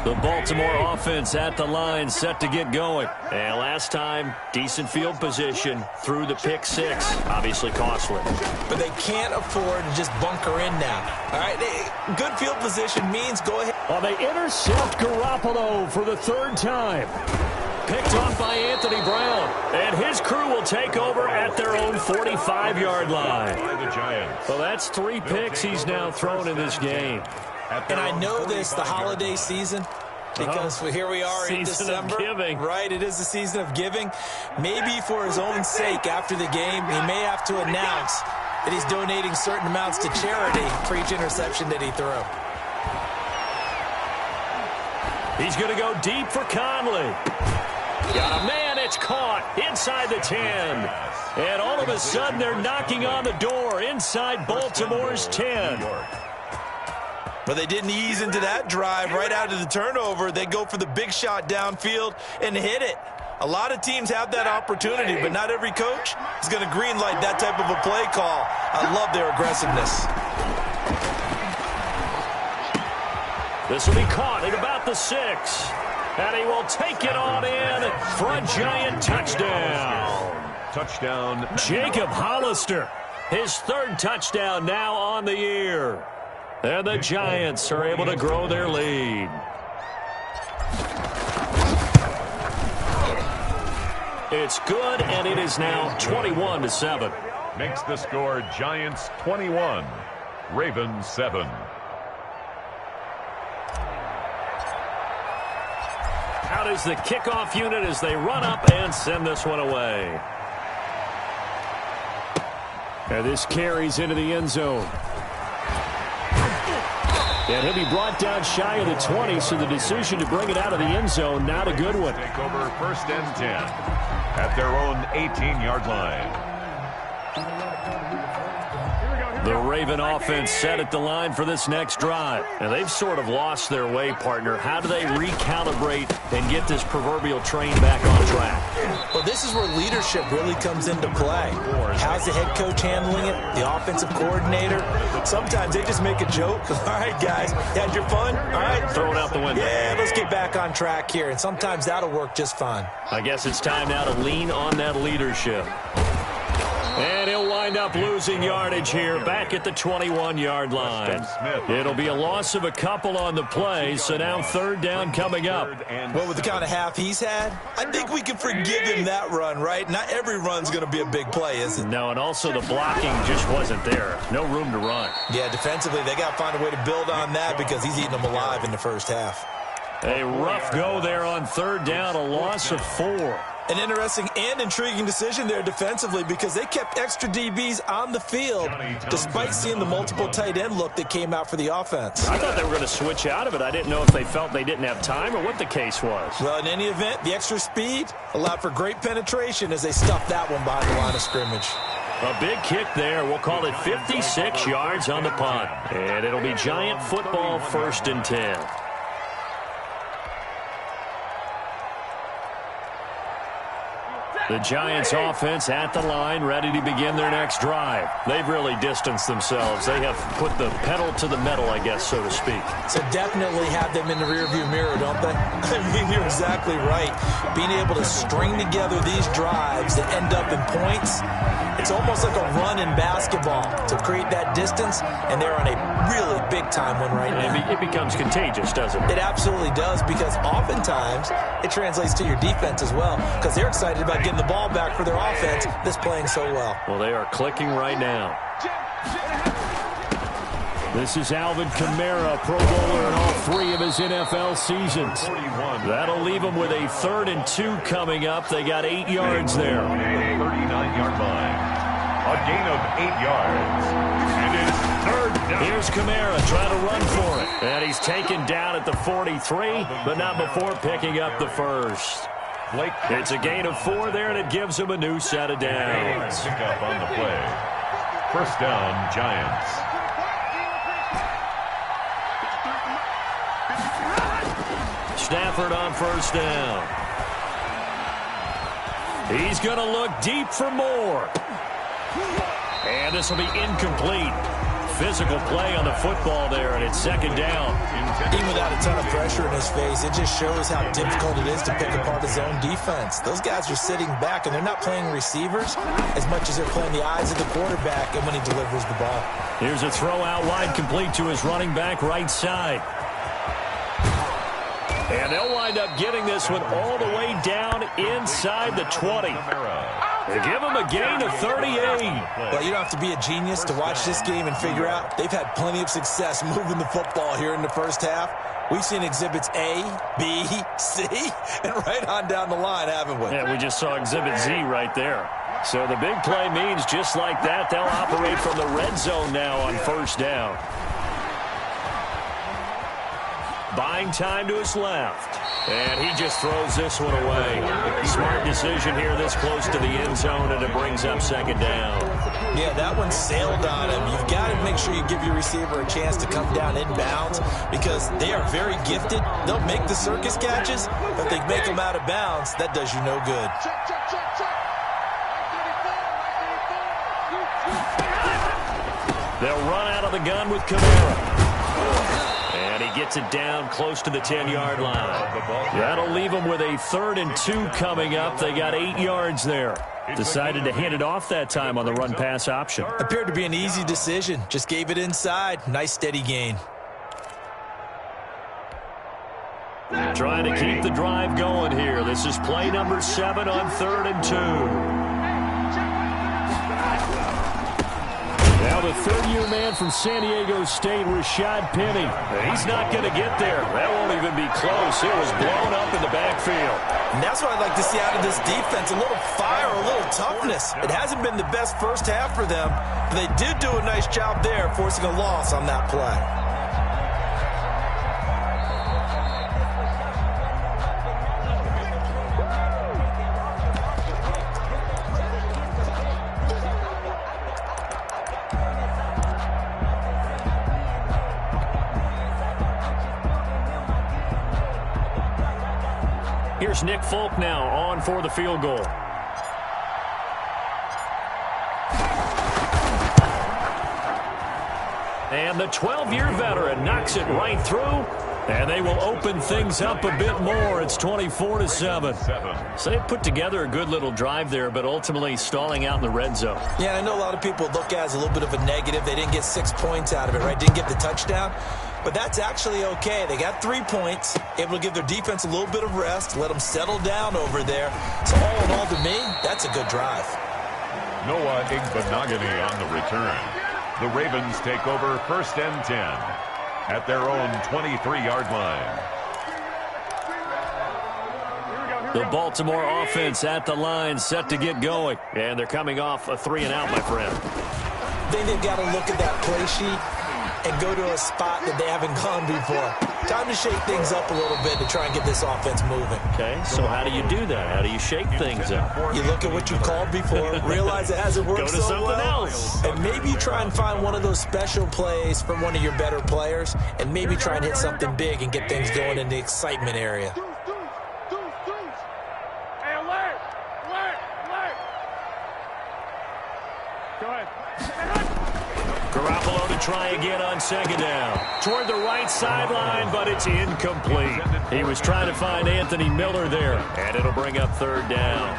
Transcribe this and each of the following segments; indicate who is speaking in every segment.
Speaker 1: The Baltimore offense at the line, set to get going. And last time, decent field position through the pick six. Obviously costly.
Speaker 2: But they can't afford to just bunker in now. All right, good field position means go ahead.
Speaker 1: Well, they intercept Garoppolo for the third time. Picked off by Anthony Brown. And his crew will take over at their own 45-yard line. So that's 3 picks he's now thrown in this game.
Speaker 2: And I know this, the holiday season, because here we are in December. Right, it is the season of giving. Maybe for his own sake after the game, he may have to announce that he's donating certain amounts to charity for each interception that he threw.
Speaker 1: He's going to go deep for Conley. Got a man, it's caught inside the 10. And all of a sudden, they're knocking on the door inside Baltimore's 10.
Speaker 2: But they didn't ease into that drive right out of the turnover. They go for the big shot downfield and hit it. A lot of teams have that opportunity, but not every coach is going to greenlight that type of a play call. I love their aggressiveness.
Speaker 1: This will be caught at about the 6. And he will take it on in for a giant touchdown.
Speaker 3: Touchdown.
Speaker 1: Jacob Hollister, his 3rd touchdown now on the year. And the Giants are able to grow their lead. It's good, and it is now 21-7.
Speaker 3: Makes the score Giants 21, Ravens 7.
Speaker 1: Out is the kickoff unit as they run up and send this one away. And this carries into the end zone. And he'll be brought down shy of the 20, so the decision to bring it out of the end zone, not a good one.
Speaker 3: Take over 1st and 10 at their own 18-yard line.
Speaker 1: The Raven offense set at the line for this next drive. And they've sort of lost their way, partner. How do they recalibrate and get this proverbial train back on track?
Speaker 2: Well, this is where leadership really comes into play. How's the head coach handling it? The offensive coordinator? Sometimes they just make a joke. All right, guys, had your fun? All right.
Speaker 1: Throw it out the window.
Speaker 2: Yeah, let's get back on track here. And sometimes that'll work just fine.
Speaker 1: I guess it's time now to lean on that leadership. And he'll wind up losing yardage here back at the 21-yard line. It'll be a loss of a couple on the play, so now 3rd down coming up.
Speaker 2: Well, with the kind of half he's had, I think we can forgive him that run, right? Not every run's going to be a big play, is it?
Speaker 1: No, and also the blocking just wasn't there. No room to run.
Speaker 2: Yeah, defensively, they got to find a way to build on that because he's eating them alive in the first half.
Speaker 1: A rough go there on 3rd down, a loss of 4.
Speaker 2: An interesting and intriguing decision there defensively because they kept extra DBs on the field despite seeing the multiple tight end look that came out for the offense.
Speaker 1: I thought they were going to switch out of it. I didn't know if they felt they didn't have time or what the case was.
Speaker 2: Well, in any event, the extra speed allowed for great penetration as they stuffed that one behind the line of scrimmage.
Speaker 1: A big kick there. We'll call it 56 yards on the punt. And it'll be Giant football 1st and 10. The Giants offense at the line, ready to begin their next drive. They've really distanced themselves. They have put the pedal to the metal, I guess, so to speak.
Speaker 2: So definitely have them in the rearview mirror, don't they? I mean, you're exactly right. Being able to string together these drives that end up in points, it's almost like a run in basketball to create that distance, and they're on a really big-time one right now.
Speaker 1: It becomes contagious, doesn't it?
Speaker 2: It absolutely does, because oftentimes it translates to your defense as well, because they're excited about getting the ball back for their offense that's playing so well.
Speaker 1: Well, they are clicking right now. This is Alvin Kamara, Pro Bowler in all 3 of his NFL seasons. That'll leave them with a 3rd and 2 coming up. They got 8 yards there.
Speaker 3: 39-yard line. A gain of 8 yards. And it's 3rd down.
Speaker 1: Here's Kamara trying to run for it. And he's taken down at the 43, but not before picking up the 1st. It's a gain of 4 there, and it gives him a new set of downs.
Speaker 3: Pick up on the play. 1st down, Giants.
Speaker 1: Stafford on 1st down. He's going to look deep for more. And this will be incomplete. physical play on the football there, and it's second down.
Speaker 2: Even without a ton of pressure in his face, it just shows how difficult it is to pick apart his own defense. Those guys are sitting back, and they're not playing receivers as much as they're playing the eyes of the quarterback and when he delivers the ball.
Speaker 1: Here's a throw out wide, complete to his running back right side. And they'll wind up getting this one all the way down inside the 20. They give him a gain of 38.
Speaker 2: Well, you don't have to be a genius to watch this game and figure out they've had plenty of success moving the football here in the first half. We've seen exhibits A, B, C, and right on down the line, haven't we?
Speaker 1: Yeah, we just saw exhibit Z right there. So the big play means just like that, they'll operate from the red zone now on first down. Buying time to his left. And he just throws this one away. Smart decision here this close to the end zone, and it brings up second down.
Speaker 2: Yeah, that one sailed on him. You've got to make sure you give your receiver a chance to come down inbounds because they are very gifted. They'll make the circus catches, but if they make them out of bounds, that does you no good.
Speaker 1: They'll run out of the gun with Kamara. And he gets it down close to the 10-yard line. That'll leave them with a 3rd and 2 coming up. They got 8 yards there. Decided to hand it off that time on the run-pass option.
Speaker 2: Appeared to be an easy decision. Just gave it inside. Nice steady gain.
Speaker 1: Trying to keep the drive going here. This is play number 7 on 3rd and 2. Now the third-year man from San Diego State, Rashad Penny. He's not going to get there. That won't even be close. It was blown up in the backfield.
Speaker 2: And that's what I'd like to see out of this defense, a little fire, a little toughness. It hasn't been the best first half for them, but they did do a nice job there forcing a loss on that play.
Speaker 1: Here's Nick Folk now on for the field goal. And the 12-year veteran knocks it right through, and they will open things up a bit more. It's 24-7. So they put together a good little drive there, but ultimately stalling out in the red zone.
Speaker 2: Yeah, I know a lot of people look at it as a little bit of a negative. They didn't get 6 points out of it, right? Didn't get the touchdown. But that's actually okay. They got 3 points, able to give their defense a little bit of rest, let them settle down over there. So all in all, to me, that's a good drive.
Speaker 3: Noah Igbenogany on the return. The Ravens take over 1st and 10 at their own 23-yard line.
Speaker 1: The Baltimore offense at the line, set to get going. And they're coming off a 3-and-out, my friend.
Speaker 2: I think they've got to look at that play sheet and go to a spot that they haven't gone before. Time to shake things up a little bit to try and get this offense moving.
Speaker 1: Okay, so how do you do that? How do you shake things up?
Speaker 2: You look at what you called before, realize it hasn't worked
Speaker 1: go to
Speaker 2: so
Speaker 1: something
Speaker 2: well,
Speaker 1: else.
Speaker 2: and maybe you try and find one of those special plays from one of your better players, and maybe try and hit something big and get things going in the excitement area.
Speaker 1: Garoppolo to try again on second down. Toward the right sideline, but it's incomplete. He was trying to find Anthony Miller there, and it'll bring up 3rd down.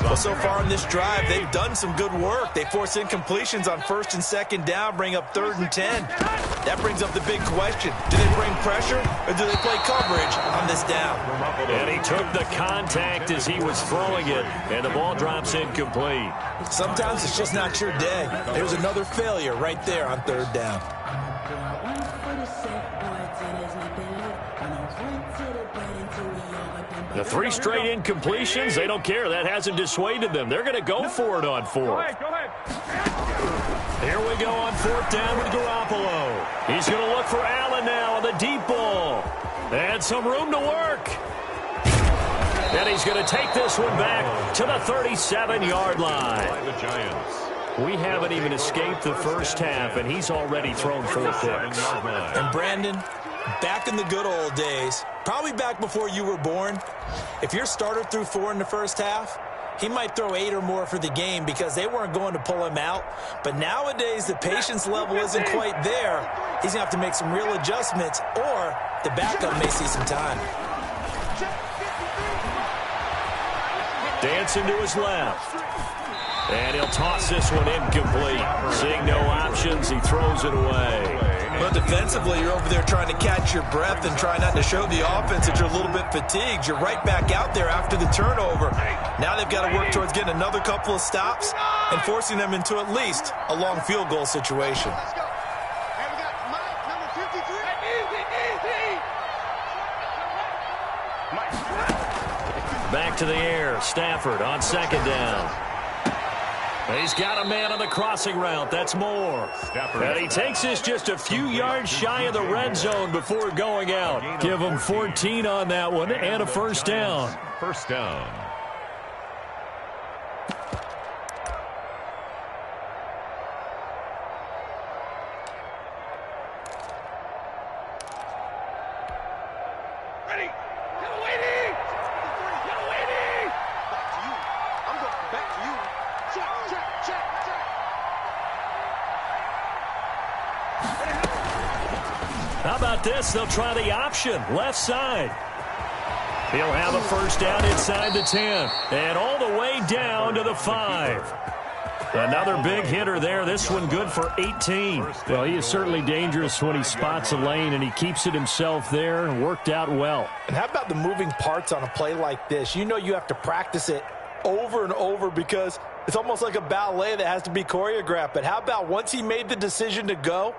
Speaker 2: Well, so far in this drive, they've done some good work. They force incompletions on 1st and 2nd down, bring up 3rd and 10. That brings up the big question. Do they bring pressure, or do they play coverage on this down?
Speaker 1: And he took the contact as he was throwing it, and the ball drops incomplete.
Speaker 2: Sometimes it's just not your day. There's another failure right there on 3rd down.
Speaker 1: The 3 straight incompletions, they don't care. That hasn't dissuaded them. They're going to go for it on 4th. Here we go on 4th down with Garoppolo. He's going to look for Allen now on the deep ball. And some room to work. And he's going to take this one back to the 37-yard line. We haven't even escaped the first half, and he's already thrown 4 picks.
Speaker 2: And Brandon, back in the good old days, probably back before you were born, if your starter threw 4 in the first half, he might throw 8 or more for the game because they weren't going to pull him out. But nowadays, the patience level isn't quite there. He's going to have to make some real adjustments, or the backup may see some time.
Speaker 1: Dancing to his left. And he'll toss this one incomplete. Seeing no options, he throws it away.
Speaker 2: Well, defensively, you're over there trying to catch your breath and try not to show the offense that you're a little bit fatigued. You're right back out there after the turnover. Now they've got to work towards getting another couple of stops and forcing them into at least a long field goal situation.
Speaker 1: Back to the air. Stafford on second down. He's got a man on the crossing route. That's Moore. And he takes this just a few yards shy of the red zone before going out. Give him 14 on that one and a first down.
Speaker 3: First down.
Speaker 1: How about this? They'll try the option, left side. He'll have a first down inside the 10. And all the way down to the 5. Another big hitter there. This one good for 18. Well, he is certainly dangerous when he spots a lane, and he keeps it himself there. Worked out well.
Speaker 2: And how about the moving parts on a play like this? You know you have to practice it over and over because it's almost like a ballet that has to be choreographed. But how about once he made the decision to go,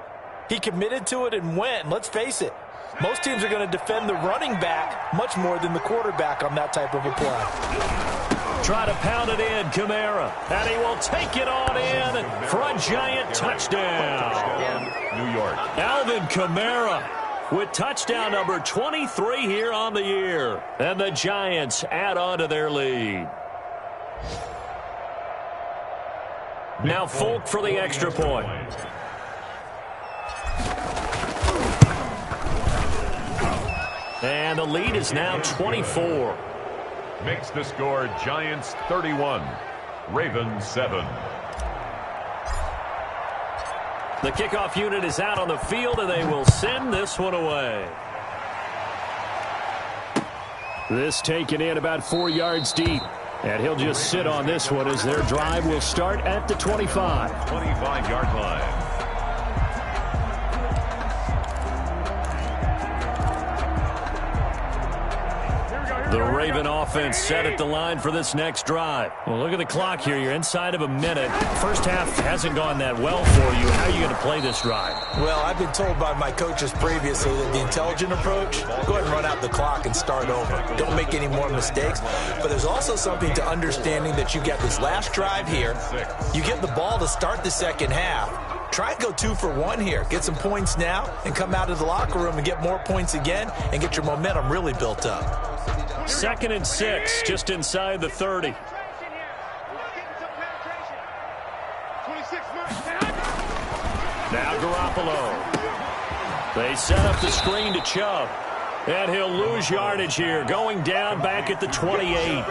Speaker 2: he committed to it and went. And let's face it, most teams are going to defend the running back much more than the quarterback on that type of a play.
Speaker 1: Try to pound it in, Kamara. And he will take it on in for a giant touchdown.
Speaker 3: New York.
Speaker 1: Alvin Kamara with touchdown number 23 here on the year. And the Giants add on to their lead. Now Folk for the extra point. And the lead is now 24.
Speaker 3: Makes the score Giants 31, Ravens 7.
Speaker 1: The kickoff unit is out on the field, and they will send this one away. This taken in about 4 yards deep. And he'll just sit on this one as their drive will start at the 25.
Speaker 3: 25-yard line.
Speaker 1: The Raven offense set at the line for this next drive. Well, look at the clock here. You're inside of a minute. First half hasn't gone that well for you. How are you going to play this drive?
Speaker 2: Well, I've been told by my coaches previously that the intelligent approach, go ahead and run out the clock and start over. Don't make any more mistakes. But there's also something to understanding that you got this last drive here. You get the ball to start the second half. Try and go 2 for 1 here. Get some points now and come out of the locker room and get more points again and get your momentum really built up.
Speaker 1: 2nd and 6, just inside the 30. Now Garoppolo. They set up the screen to Chubb. And he'll lose yardage here, going down back at the 28.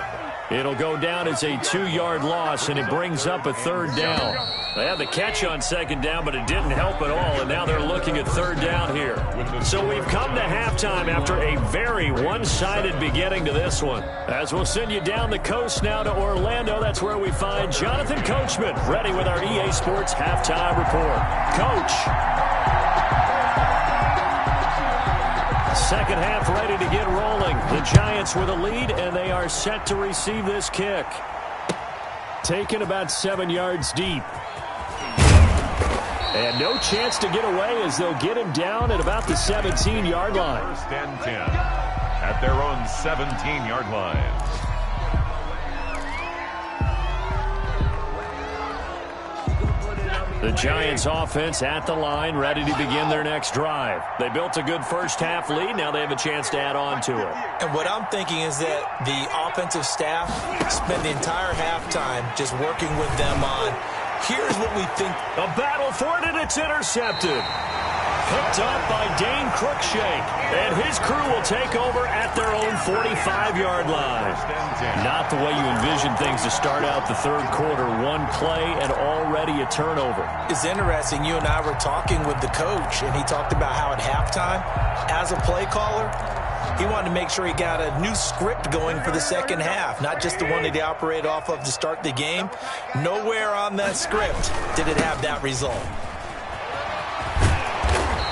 Speaker 1: It'll go down as a 2-yard loss, and it brings up a third down. They had the catch on second down, but it didn't help at all, and now they're looking at third down here. So we've come to halftime after a very one-sided beginning to this one. As we'll send you down the coast now to Orlando, that's where we find Jonathan Coachman ready with our EA Sports Halftime Report. Coach. Second half ready to get rolling. The Giants with a lead, and they are set to receive this kick. Taken about 7 yards deep. And no chance to get away as they'll get him down at about the 17-yard line.
Speaker 3: First and 10 at their own 17-yard line.
Speaker 1: The Giants offense at the line, ready to begin their next drive. They built a good first half lead. Now they have a chance to add on to it.
Speaker 2: And what I'm thinking is that the offensive staff spend the entire halftime just working with them on, here's what we think.
Speaker 1: A battle for it, and it's intercepted. Picked up by Dane Cruikshank, and his crew will take over at their own 45-yard line. Not the way you envision things to start out the third quarter. One play and already a turnover.
Speaker 2: It's interesting. You and I were talking with the coach, and he talked about how at halftime, as a play caller, he wanted to make sure he got a new script going for the second half, not just the one that he operated off of to start the game. Nowhere on that script did it have that result.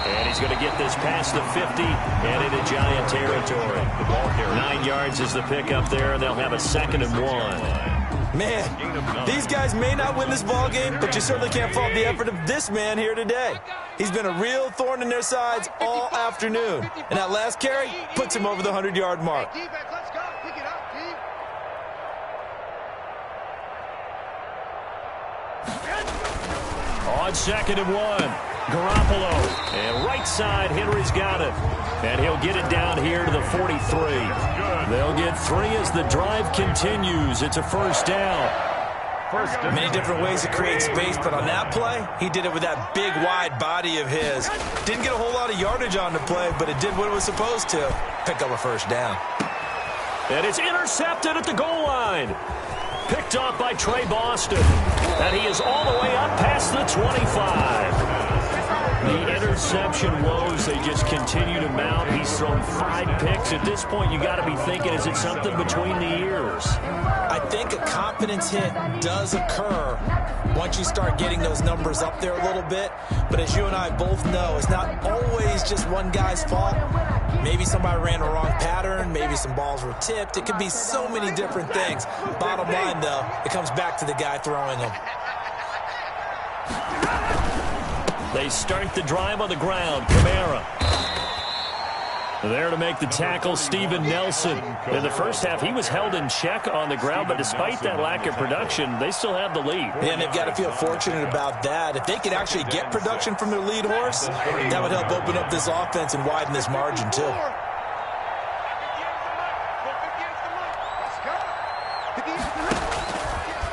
Speaker 1: And he's going to get this past the 50 and into Giant territory. 9 yards is the pickup there, and they'll have a 2nd and 1.
Speaker 2: Man, these guys may not win this ball game, but you certainly can't fault the effort of this man here today. He's been a real thorn in their sides all afternoon. And that last carry puts him over the 100-yard mark.
Speaker 1: On 2nd and 1. Garoppolo, and right side, Henry's got it. And he'll get it down here to the 43. They'll get 3 as the drive continues. It's a first down.
Speaker 2: Many different ways to create space, but on that play, he did it with that big, wide body of his. Didn't get a whole lot of yardage on the play, but it did what it was supposed to. Pick up a first down.
Speaker 1: And it's intercepted at the goal line. Picked off by Trey Boston. And he is all the way up past the 25. The interception woes, they just continue to mount. He's thrown 5 picks. At this point, you got to be thinking, is it something between the ears?
Speaker 2: I think a confidence hit does occur once you start getting those numbers up there a little bit. But as you and I both know, it's not always just one guy's fault. Maybe somebody ran a wrong pattern. Maybe some balls were tipped. It could be so many different things. Bottom line, though, it comes back to the guy throwing them.
Speaker 1: They start the drive on the ground. Kamara. There to make the tackle, Steven Nelson. In the first half, he was held in check on the ground, but despite that lack of production, they still have the lead.
Speaker 2: And they've got to feel fortunate about that. If they could actually get production from their lead horse, that would help open up this offense and widen this margin, too.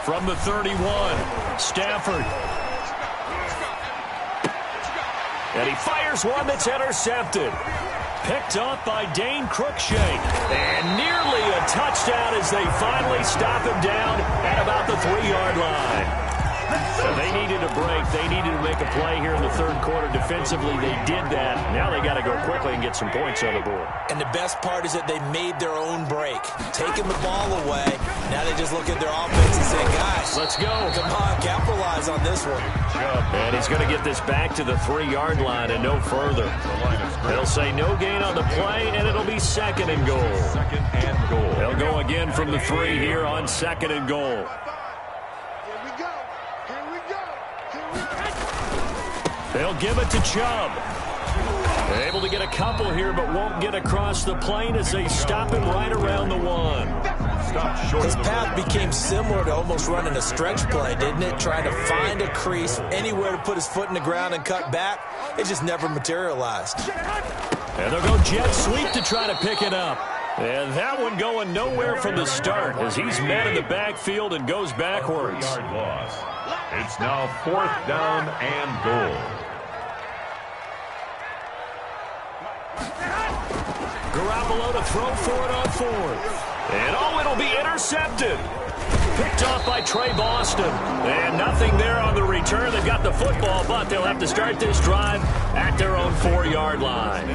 Speaker 1: From the 31, Stafford. And he fires one that's intercepted. Picked off by Dane Cruikshank. And nearly a touchdown as they finally stop him down at about the 3-yard line. So they needed a break. They needed to make a play here in the third quarter. Defensively, they did that. Now they got to go quickly and get some points on the board.
Speaker 2: And the best part is that they made their own break. Taking the ball away. Now they just look at their offense and say, guys,
Speaker 1: let's go.
Speaker 2: Come on, capitalize on this one.
Speaker 1: And he's going to get this back to the 3-yard line and no further. They'll say no gain on the play, and it'll be 2nd and goal.
Speaker 3: 2nd and goal.
Speaker 1: They'll go again from the 3 here on 2nd and goal. They'll give it to Chubb. Able to get a couple here, but won't get across the plane as they stop him right around the 1.
Speaker 2: His path became similar to almost running a stretch play, didn't it? Trying to find a crease, anywhere to put his foot in the ground and cut back. It just never materialized.
Speaker 1: And they'll go jet sweep to try to pick it up. And that one going nowhere from the start as he's met in the backfield and goes backwards.
Speaker 3: It's now 4th down and goal.
Speaker 1: Garoppolo to throw for it on 4th. And it'll be intercepted. Picked off by Trey Boston. And nothing there on the return. They've got the football, but they'll have to start this drive at their own 4-yard line.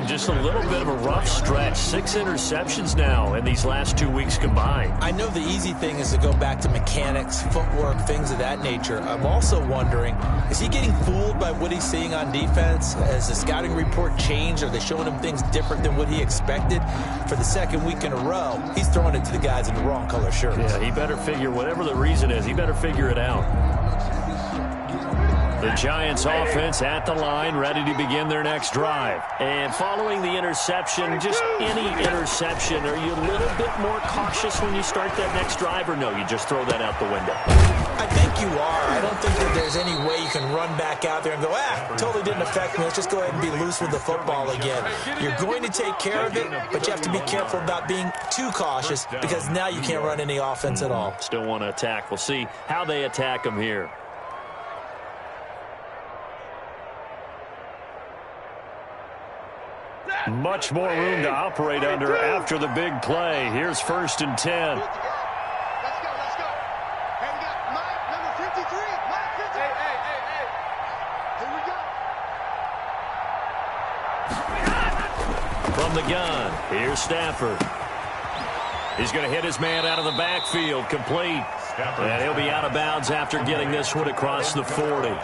Speaker 1: Just a little bit of a rough stretch. 6 interceptions now in these last 2 weeks combined.
Speaker 2: I know the easy thing is to go back to mechanics, footwork, things of that nature. I'm also wondering, is he getting fooled by what he's seeing on defense? Has the scouting report changed? Are they showing him things different than what he expected? For the 2nd week in a row, he's throwing it to the guys in the wrong color shirts.
Speaker 1: Yeah, he better figure, whatever the reason is, he better figure it out. The Giants offense at the line, ready to begin their next drive. And following the interception, just any interception, are you a little bit more cautious when you start that next drive, or no, you just throw that out the window?
Speaker 2: I think you are. I don't think that there's any way you can run back out there and go, totally didn't affect me. Let's just go ahead and be loose with the football again. You're going to take care of it, but you have to be careful about being too cautious because now you can't run any offense at all.
Speaker 1: Still want to attack. We'll see how they attack them here. Much more room to operate under after the big play. Here's 1st and 10.
Speaker 4: Let's go. Hey, we got Mike, number 53. Mike 53. Hey. Here we go.
Speaker 1: From the gun, here's Stafford. He's going to hit his man out of the backfield, complete. And he'll be out of bounds after getting this one across the 40.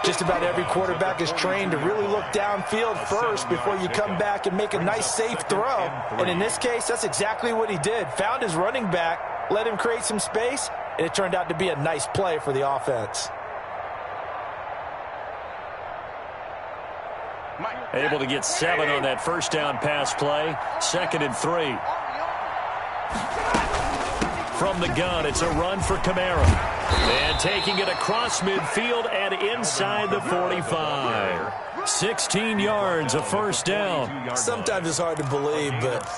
Speaker 2: Just about every quarterback is trained to really look downfield first before you come back and make a nice, safe throw. And in this case, that's exactly what he did. Found his running back, let him create some space, and it turned out to be a nice play for the offense.
Speaker 1: Able to get 7 on that first down pass play. 2nd and 3. From the gun, it's a run for Kamara. And taking it across midfield and inside the 45. 16 yards, a first down.
Speaker 2: Sometimes it's hard to believe, but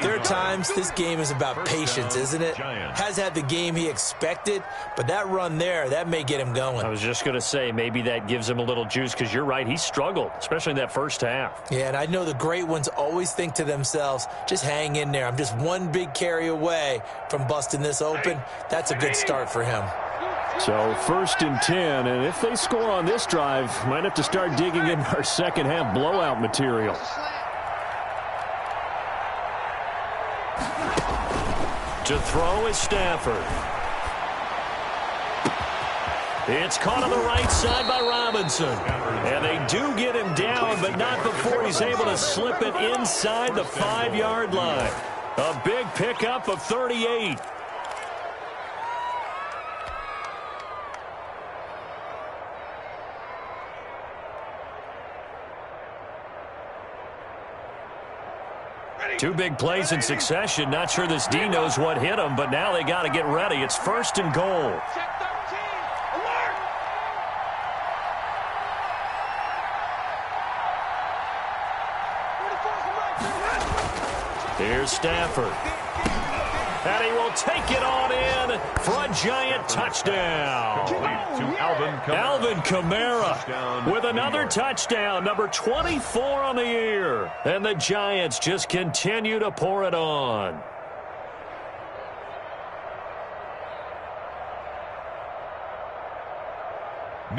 Speaker 2: there are times this game is about patience, isn't it? Has had the game he expected, but that run there, that may get him going.
Speaker 1: I was just going to say, maybe that gives him a little juice, because you're right, he struggled, especially in that first half.
Speaker 2: Yeah, and I know the great ones always think to themselves, just hang in there. I'm just one big carry away from busting this open. That's a good start for him.
Speaker 1: So 1st and 10, and if they score on this drive, might have to start digging in our second half blowout material. To throw is Stafford. It's caught on the right side by Robinson. And they do get him down, but not before he's able to slip it inside the 5-yard line. A big pickup of 38. Two big plays in succession. Not sure this D knows what hit him, but now they got to get ready. It's 1st and goal. Here's Stafford. And he will take it on in for a giant touchdown.
Speaker 3: To
Speaker 1: Alvin Kamara with another touchdown, number 24 on the year. And the Giants just continue to pour it on.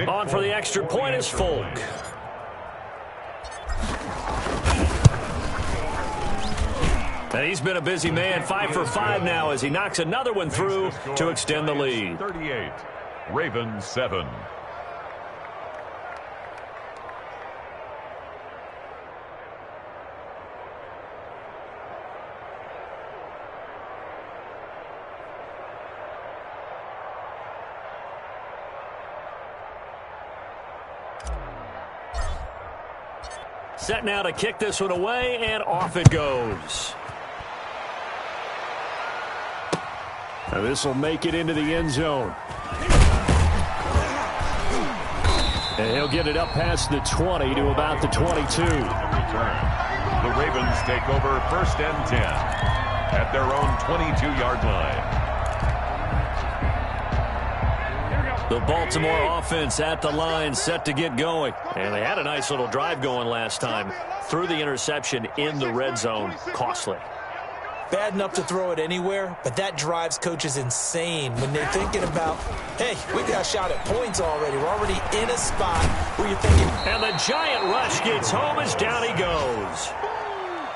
Speaker 1: On for the extra point is Folk. And he's been a busy man, 5 for 5 now as he knocks another one through to extend the lead.
Speaker 3: 38, Ravens 7.
Speaker 1: Set now to kick this one away, and off it goes. Now this will make it into the end zone. And he'll get it up past the 20 to about the 22.
Speaker 3: The Ravens take over 1st and 10 at their own 22-yard line.
Speaker 1: The Baltimore offense at the line, set to get going. And they had a nice little drive going last time. Threw the interception in the red zone. Costly.
Speaker 2: Bad enough to throw it anywhere, but that drives coaches insane when they're thinking about, hey, we got a shot at points already. We're already in a spot where you're thinking.
Speaker 1: And the giant rush gets home as down he goes.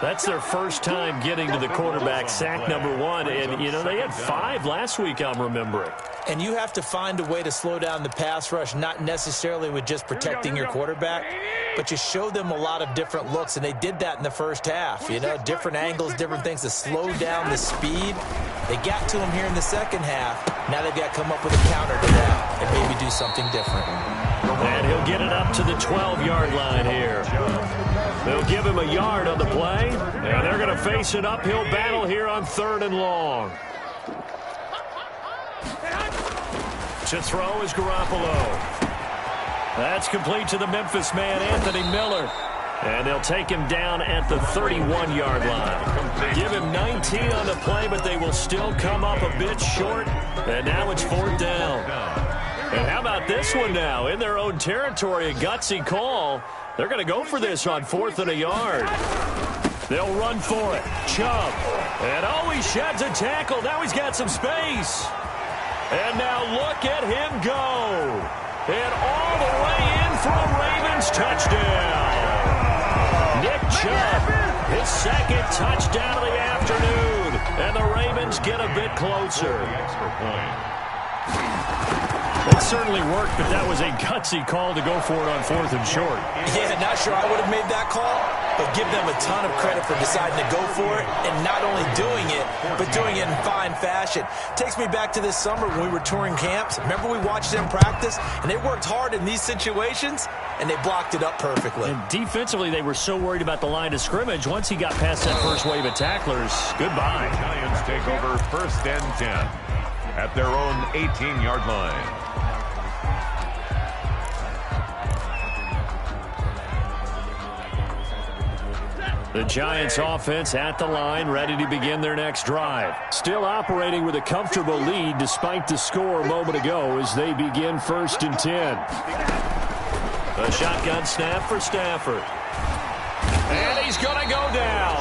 Speaker 1: That's their first time getting to the quarterback, sack number 1. And, you know, they had 5 last week, I'm remembering.
Speaker 2: And you have to find a way to slow down the pass rush, not necessarily with just protecting your quarterback, but you show them a lot of different looks, and they did that in the first half. You know, different angles, different things to slow down the speed. They got to him here in the second half. Now they've got to come up with a counter to that and maybe do something different.
Speaker 1: And he'll get it up to the 12-yard line here. They'll give him a yard on the play, and they're going to face an uphill battle here on 3rd and long. To throw is Garoppolo. That's complete to the Memphis man, Anthony Miller. And they'll take him down at the 31-yard line. Give him 19 on the play, but they will still come up a bit short. And now it's 4th down. And how about this one now? In their own territory, a gutsy call. They're going to go for this on 4th and a yard. They'll run for it. Chubb. And oh, he sheds a tackle. Now he's got some space. And now look at him go. And all the way in for a Ravens touchdown. Nick Chubb, his second touchdown of the afternoon. And the Ravens get a bit closer.
Speaker 3: Extra point.
Speaker 1: It certainly worked, but that was a gutsy call to go for it on 4th and short.
Speaker 2: Yeah, not sure I would have made that call, but give them a ton of credit for deciding to go for it and not only doing it, but doing it in fine fashion. Takes me back to this summer when we were touring camps. Remember we watched them practice, and they worked hard in these situations, and they blocked it up perfectly.
Speaker 1: And defensively, they were so worried about the line of scrimmage. Once he got past that first wave of tacklers, goodbye.
Speaker 3: The Giants take over 1st and 10 at their own 18-yard line.
Speaker 1: The Giants offense at the line, ready to begin their next drive. Still operating with a comfortable lead despite the score a moment ago as they begin 1st and 10. A shotgun snap for Stafford. And he's going to go down.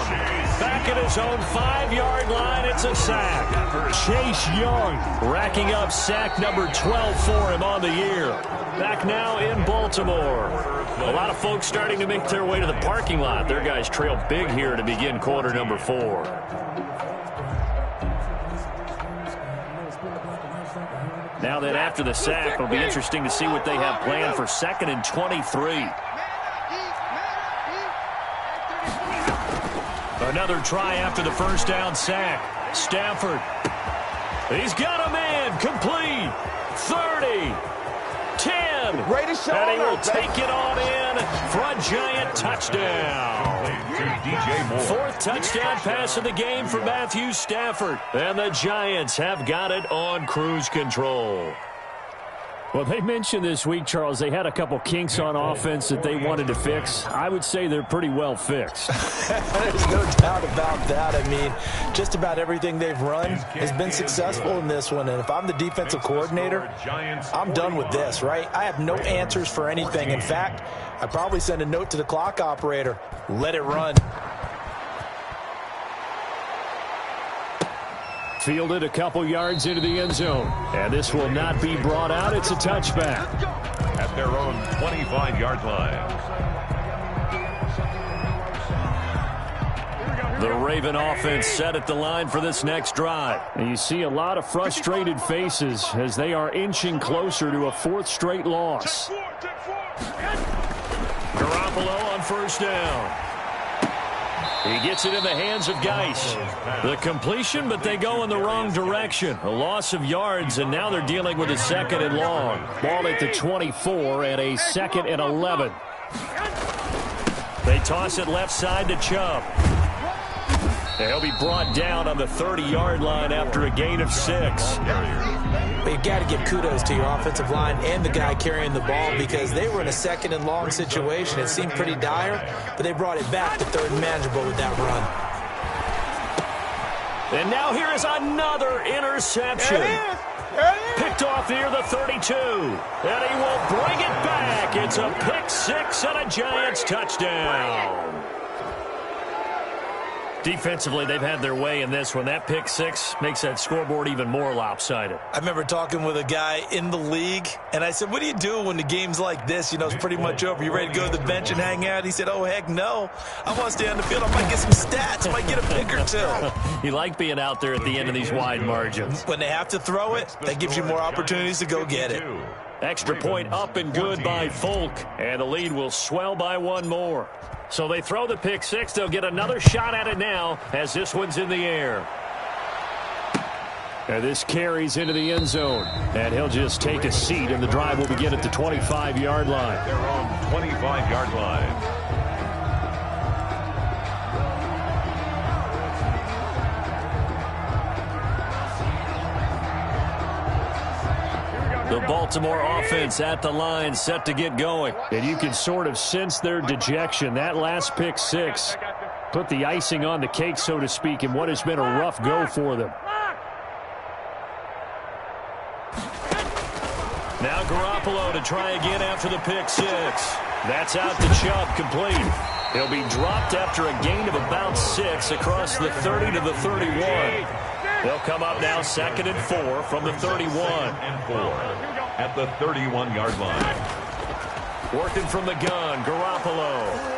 Speaker 1: Back at his own 5-yard line, it's a sack. Chase Young racking up sack number 12 for him on the year. Back now in Baltimore. A lot of folks starting to make their way to the parking lot. Their guys trail big here to begin quarter number 4. Now that after the sack, it'll be interesting to see what they have planned for 2nd and 23. Another try after the first down sack. Stafford. He's got a man. Complete. 30. 10. And he will take it on in for a Giant touchdown. 4th touchdown pass of the game for Matthew Stafford. And the Giants have got it on cruise control. Well, they mentioned this week, Charles, they had a couple kinks on offense that they wanted to fix. I would say they're pretty well fixed.
Speaker 2: There's no doubt about that. I mean, just about everything they've run has been successful in this one. And if I'm the defensive coordinator, I'm done with this, right? I have no answers for anything. In fact, I'd probably send a note to the clock operator. Let it run.
Speaker 1: Fielded a couple yards into the end zone. And this will not be brought out. It's a touchback.
Speaker 3: At their own 25-yard line.
Speaker 1: The Raven offense set at the line for this next drive. And you see a lot of frustrated faces as they are inching closer to a 4th straight loss. Garoppolo on first down. He gets it in the hands of Geis. The completion, but they go in the wrong direction. A loss of yards, and now they're dealing with a 2nd and long. Ball at the 24 and a 2nd and 11. They toss it left side to Chubb. He'll be brought down on the 30-yard line after a gain of 6.
Speaker 2: But you got to give kudos to your offensive line and the guy carrying the ball because they were in a 2nd and long situation. It seemed pretty dire, but they brought it back to 3rd and manageable with that run.
Speaker 1: And now here is another interception. Picked off near the 32. And he will bring it back. It's a pick 6 and a Giants touchdown. Defensively, they've had their way in this one. That pick 6 makes that scoreboard even more lopsided.
Speaker 2: I remember talking with a guy in the league, and I said, what do you do when the game's like this? You know, it's pretty much over. You ready to go to the bench and hang out? He said, oh, heck no. I want to stay on the field. I might get some stats. I might get a pick or 2.
Speaker 1: You like being out there at the end of these wide margins.
Speaker 2: When they have to throw it, that gives you more opportunities to go get it.
Speaker 1: Extra point up and good by Folk, and the lead will swell by 1 more. So they throw the pick 6. They'll get another shot at it now as this one's in the air. And this carries into the end zone. And he'll just take a seat, and the drive will begin at the 25-yard line.
Speaker 3: Their own 25-yard line.
Speaker 1: The Baltimore offense at the line set to get going. And you can sort of sense their dejection. That last pick 6 put the icing on the cake, so to speak, in what has been a rough go for them. Now Garoppolo to try again after the pick 6. That's out to Chubb, complete. He'll be dropped after a gain of about 6 across the 30 to the 31. They'll come up now 2nd and 4 from the 31.
Speaker 3: 2nd and 4 at the 31-yard line.
Speaker 1: Working from the gun, Garoppolo.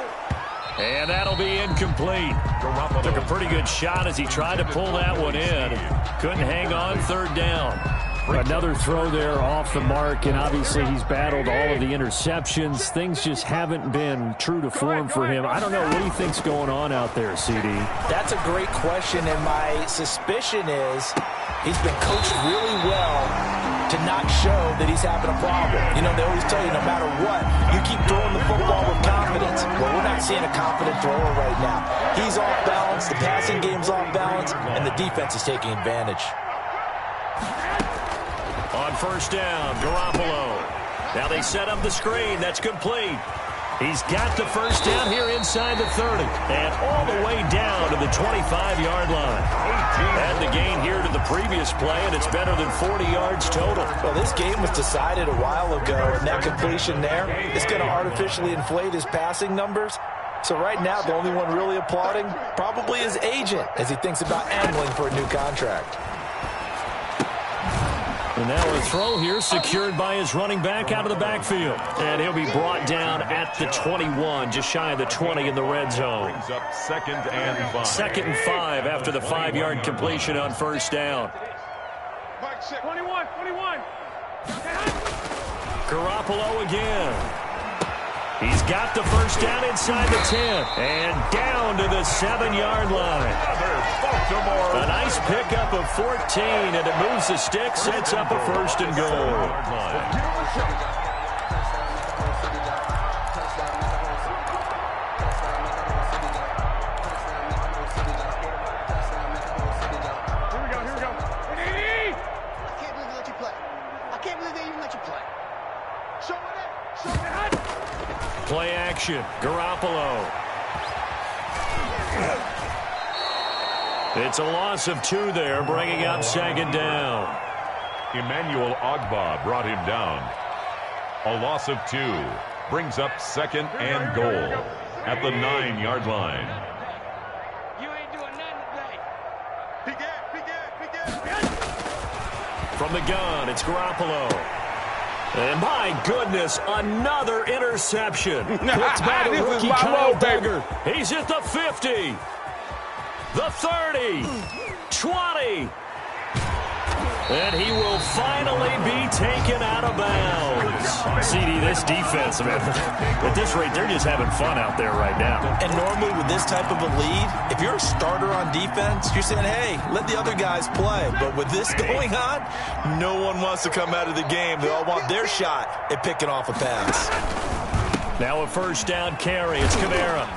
Speaker 1: And that'll be incomplete. Garoppolo took a pretty good shot as he tried to pull that one in. Couldn't hang on, 3rd down.
Speaker 5: Another throw there off the mark, and obviously he's battled all of the interceptions. Things just haven't been true to form for him. I don't know. What do you think's going on out there, CD?
Speaker 2: That's a great question, and my suspicion is he's been coached really well to not show that he's having a problem. You know, they always tell you no matter what, you keep throwing the football with confidence. Well, we're not seeing a confident thrower right now. He's off balance, the passing game's off balance, and the defense is taking advantage.
Speaker 1: On 1st down, Garoppolo. Now they set up the screen. That's complete. He's got the 1st down here inside the 30. And all the way down to the 25-yard line. And the gain here to the previous play, and it's better than 40 yards total.
Speaker 2: Well, this game was decided a while ago, and that completion there is going to artificially inflate his passing numbers. So right now, the only one really applauding probably his agent as he thinks about angling for a new contract.
Speaker 1: And now a throw here secured by his running back out of the backfield. And he'll be brought down at the 21, just shy of the 20 in the red zone.
Speaker 3: Brings up 2nd and 5.
Speaker 1: 2nd and 5 after the 5-yard completion on 1st down.
Speaker 4: 21.
Speaker 1: Garoppolo again. He's got the 1st down inside the 10. And down to the 7-yard line. A nice pickup of 14, and it moves the stick, sets up a 1st and goal. Play action, Garoppolo. It's a loss of 2 there, bringing up 2nd down.
Speaker 3: Emmanuel Ogbah brought him down. A loss of 2 brings up 2nd and goal at the 9-yard line.
Speaker 4: You ain't doing nothing today.
Speaker 1: From the gun, it's Garoppolo. And my goodness, another interception. Picked by the rookie Kyle Duggar. He's at the 50. The 30. 20. And he will finally be taken out of bounds. CD, this defense, man, at this rate, they're just having fun out there right now.
Speaker 2: And normally with this type of a lead, if you're a starter on defense, you're saying, hey, let the other guys play. But with this going on, no one wants to come out of the game. They all want their shot at picking off a pass.
Speaker 1: Now a 1st down carry. It's Kamara.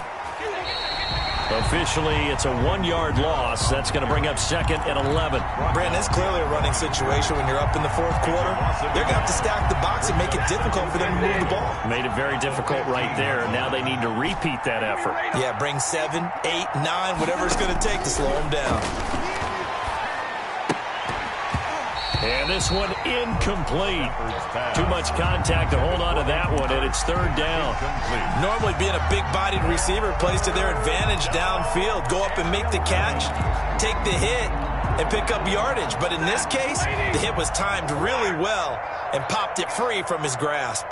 Speaker 1: Officially, it's a 1-yard loss. That's going to bring up 2nd and 11.
Speaker 2: Brandon, it's clearly a running situation when you're up in the 4th quarter. They're going to have to stack the box and make it difficult for them to move the ball.
Speaker 1: Made it very difficult right there. Now they need to repeat that effort.
Speaker 2: Yeah, bring 7, 8, 9, whatever it's going to take to slow them down.
Speaker 1: And this one incomplete. Too much contact to hold on to that one, and it's 3rd down.
Speaker 2: Normally being a big-bodied receiver plays to their advantage downfield. Go up and make the catch, take the hit, and pick up yardage. But in this case, the hit was timed really well and popped it free from his grasp.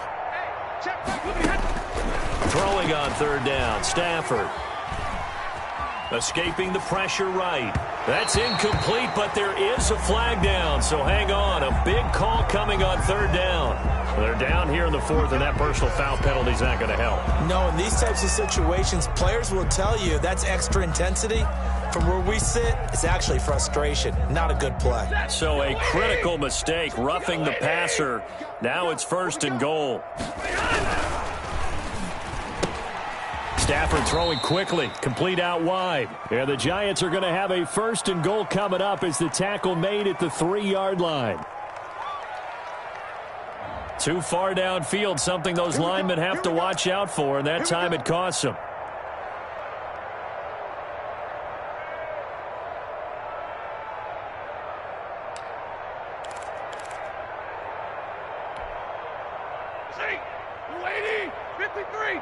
Speaker 1: Throwing on 3rd down, Stafford. Escaping the pressure right. That's incomplete, but there is a flag down, so hang on. A big call coming on 3rd down. They're down here in the 4th, and that personal foul penalty is not going to help.
Speaker 2: No, in these types of situations, players will tell you that's extra intensity. From where we sit, it's actually frustration, not a good play.
Speaker 1: So a critical mistake, roughing the passer. Now it's 1st and goal. Stafford throwing quickly, complete out wide. And the Giants are going to have a 1st and goal coming up as the tackle made at the 3-yard line. Too far downfield, something those linemen have to watch out for, and that time it costs them.
Speaker 4: Lady, 53.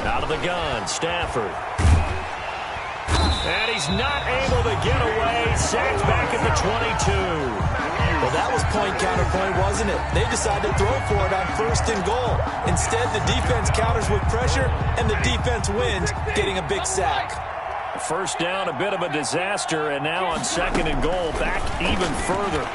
Speaker 1: Out of the gun, Stafford. And he's not able to get away. Sacked back at the 22.
Speaker 2: Well, that was point-counterpoint, wasn't it? They decided to throw for it on 1st and goal. Instead, the defense counters with pressure, and the defense wins, getting a big sack.
Speaker 1: First down, a bit of a disaster, and now on 2nd and goal, back even further.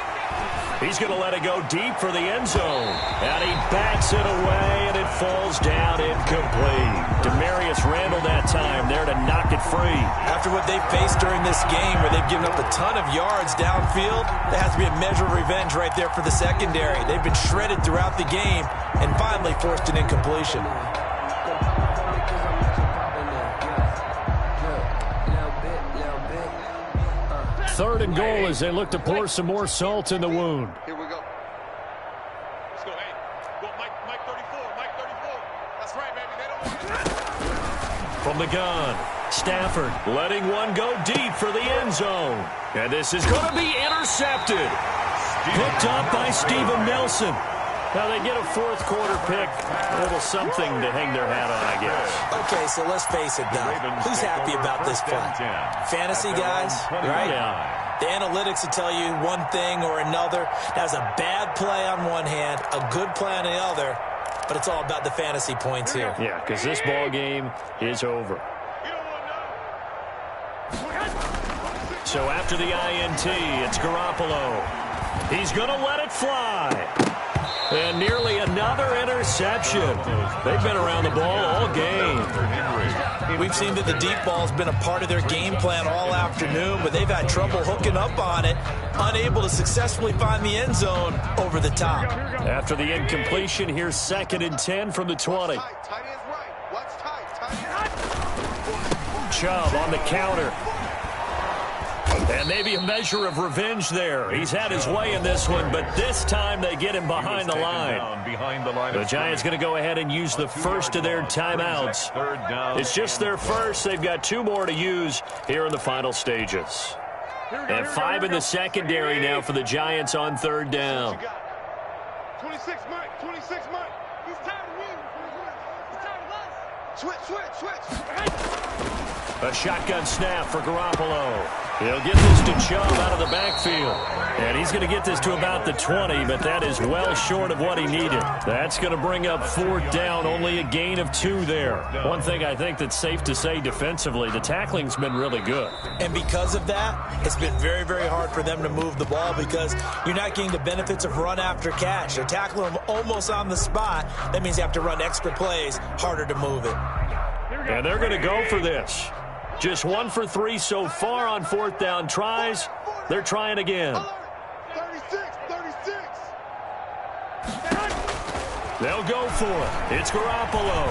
Speaker 1: He's going to let it go deep for the end zone. And he backs it away, and it falls down incomplete. Demarius Randall that time there to knock it free.
Speaker 2: After what they've faced during this game, where they've given up a ton of yards downfield, there has to be a measure of revenge right there for the secondary. They've been shredded throughout the game and finally forced an incompletion.
Speaker 5: Third and goal as they look to pour some more salt in the wound.
Speaker 4: Here we go. Let's go. Hey, go Mike 34. Mike 34. That's right, baby. They don't want it.
Speaker 1: From the gun, Stafford letting one go deep for the end zone. And this is going to be intercepted. Picked up by Steven Nelson. Now they get a 4th quarter pick. A little something to hang their hat on, I guess.
Speaker 2: Okay, so let's face it now. Who's happy about this play? Fantasy guys, right?
Speaker 1: Yeah.
Speaker 2: The analytics will tell you one thing or another. That's a bad play on one hand, a good play on the other, but it's all about the fantasy points here.
Speaker 5: Yeah, because this ball game is over.
Speaker 1: So after the INT, it's Garoppolo. He's going to let it fly. And nearly another interception. They've been around the ball all game.
Speaker 2: We've seen that the deep ball's been a part of their game plan all afternoon, but they've had trouble hooking up on it, unable to successfully find the end zone over the top.
Speaker 1: After the incompletion, here's 2nd and 10 from the 20.
Speaker 4: Tight end's right. What's tight?
Speaker 1: Chubb on the counter. And maybe a measure of revenge there. He's had his way in this one, but this time they get him behind the line. The Giants going to go ahead and use the first of their timeouts. It's just their first. They've got 2 more to use here in the final stages. And 5 in the secondary now for the Giants on 3rd down.
Speaker 4: 26 Mike. 26 Mike. He's tired of winning. He's tired of us. Switch.
Speaker 1: A shotgun snap for Garoppolo. He'll get this to Chubb out of the backfield. And he's going to get this to about the 20, but that is well short of what he needed. That's going to bring up 4th down, only a gain of 2 there. One thing I think that's safe to say defensively, the tackling's been really good.
Speaker 2: And because of that, it's been very, very hard for them to move the ball because you're not getting the benefits of run after catch. They're tackling them almost on the spot. That means you have to run extra plays, harder to move it.
Speaker 1: And they're going to go for this. Just 1 for 3 so far on 4th down tries. They're trying again.
Speaker 4: 36.
Speaker 1: They'll go for it. It's Garoppolo.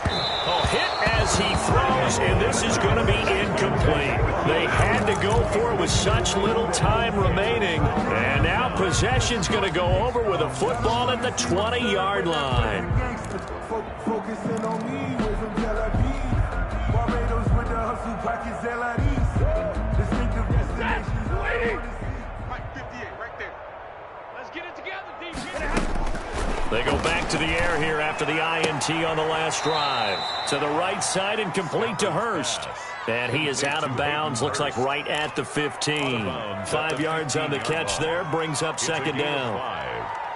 Speaker 1: A hit as he throws, and this is going to be incomplete. They had to go for it with such little time remaining. And now possession's going to go over with a football at the 20-yard line.
Speaker 6: Focusing on me with some Barbados with the hustle pockets, distinctive destinations.
Speaker 4: Mike 58 right there. Let's get it together, D.
Speaker 1: They go back to the air here after the INT on the last drive. To the right side and complete to Hurst. And he is out of bounds, looks like right at the 15. 5 yards on the catch there, brings up 2nd down.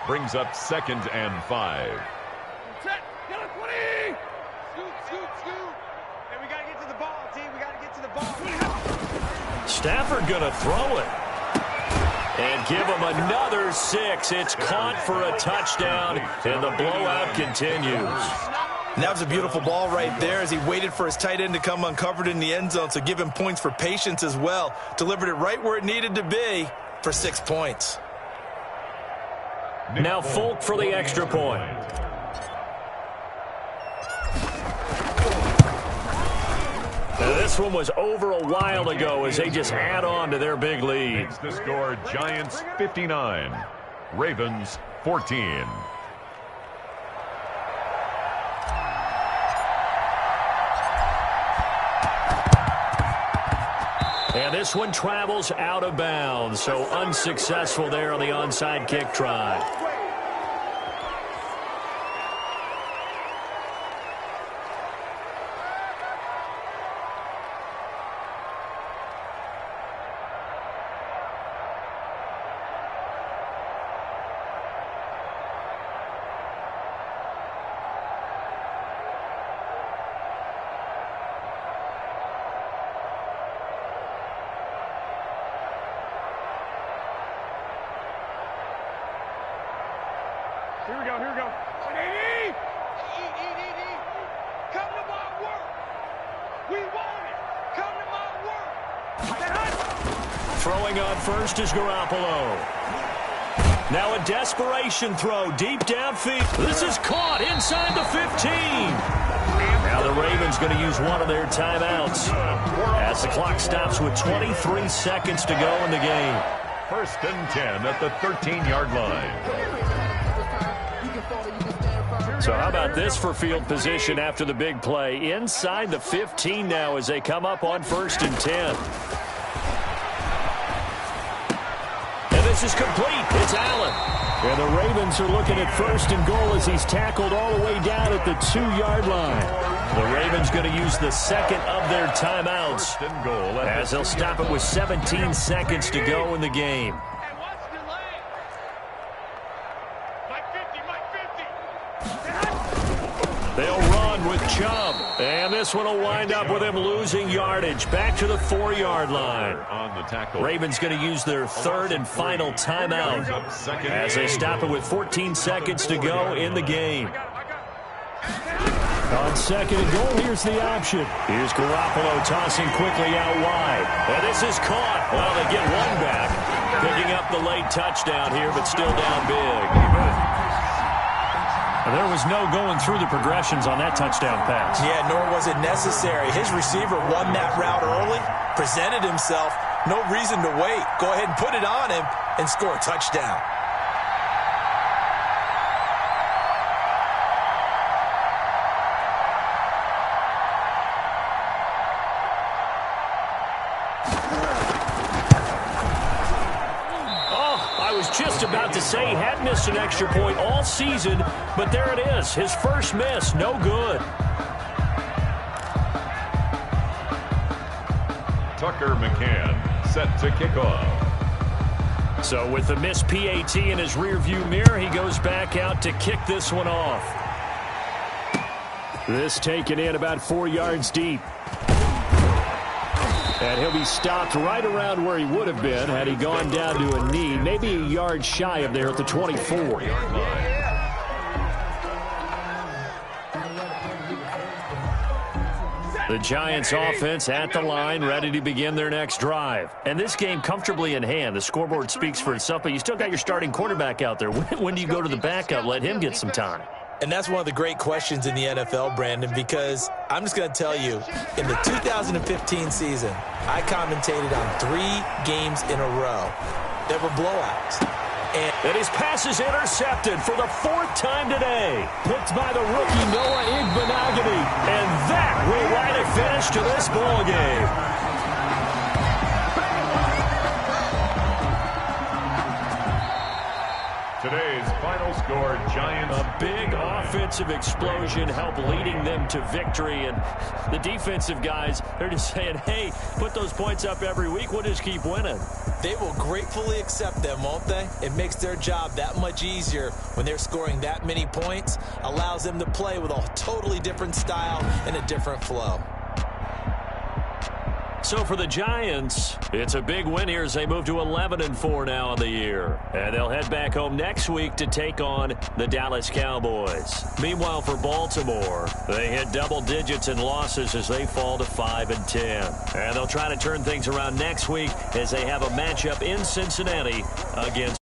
Speaker 3: Brings up 2nd and 5.
Speaker 1: Stafford going to throw it. And give him another 6. It's caught for a touchdown, and the blowout continues.
Speaker 2: And that was a beautiful ball right there as he waited for his tight end to come uncovered in the end zone, so give him points for patience as well. Delivered it right where it needed to be for 6 points.
Speaker 1: Now Folk for the extra point. Now this one was over a while ago as they just add on to their big lead.
Speaker 3: It's the score, Giants 59, Ravens 14.
Speaker 1: And this one travels out of bounds, so unsuccessful there on the onside kick try.
Speaker 4: Here we go, here we go. Eat. Come to my work. We want it. Come to my work.
Speaker 1: Throwing on first is Garoppolo. Now a desperation throw deep downfield. This is caught inside the 15. Now the Ravens going to use one of their timeouts as the clock stops with 23 seconds to go in the game.
Speaker 3: 1st and 10 at the 13-yard line.
Speaker 1: So how about this for field position after the big play? Inside the 15 now as they come up on 1st and 10. And this is complete. It's Allen. And the Ravens are looking at 1st and goal as he's tackled all the way down at the 2-yard line. The Ravens going to use the second of their timeouts as they'll stop it with 17 seconds to go in the game. They'll run with Chubb. And this one will wind up with him losing yardage. Back to the 4-yard line.
Speaker 3: On the tackle.
Speaker 1: Ravens going to use their 3rd and final timeout as they stop it with 14 seconds to go in the game. On 2nd and goal, here's the option. Here's Garoppolo tossing quickly out wide. And this is caught. Well, they get one back. Picking up the late touchdown here, but still down big. There was no going through the progressions on that touchdown pass.
Speaker 2: Yeah, nor was it necessary. His receiver won that route early, presented himself, no reason to wait. Go ahead and put it on him and score a touchdown.
Speaker 1: Just about to say he had missed an extra point all season, but there it is. His first miss, no good.
Speaker 3: Tucker McCann set to kick off.
Speaker 1: So with the missed PAT in his rearview mirror, he goes back out to kick this one off. This taken in about 4 yards deep. And he'll be stopped right around where he would have been had he gone down to a knee, maybe a yard shy of there at the 24-yard line. The Giants offense at the line, ready to begin their next drive. And this game comfortably in hand. The scoreboard speaks for itself, but you still got your starting quarterback out there. When do you go to the backup? Let him get some time.
Speaker 2: And that's one of the great questions in the NFL, Brandon, because I'm just going to tell you, in the 2015 season, I commentated on 3 games in a row that were blowouts.
Speaker 1: And his pass is intercepted for the 4th time today. Picked by the rookie Noah Igbenogany. And that will write a finish to this ball game.
Speaker 3: Today's final score, Giants.
Speaker 1: A big offensive explosion helped leading them to victory. And the defensive guys, they're just saying, hey, put those points up every week. We'll just keep winning.
Speaker 2: They will gratefully accept them, won't they? It makes their job that much easier when they're scoring that many points. Allows them to play with a totally different style and a different flow.
Speaker 1: So for the Giants, it's a big win here as they move to 11-4 now on the year. And they'll head back home next week to take on the Dallas Cowboys. Meanwhile, for Baltimore, they hit double digits in losses as they fall to 5-10. And they'll try to turn things around next week as they have a matchup in Cincinnati against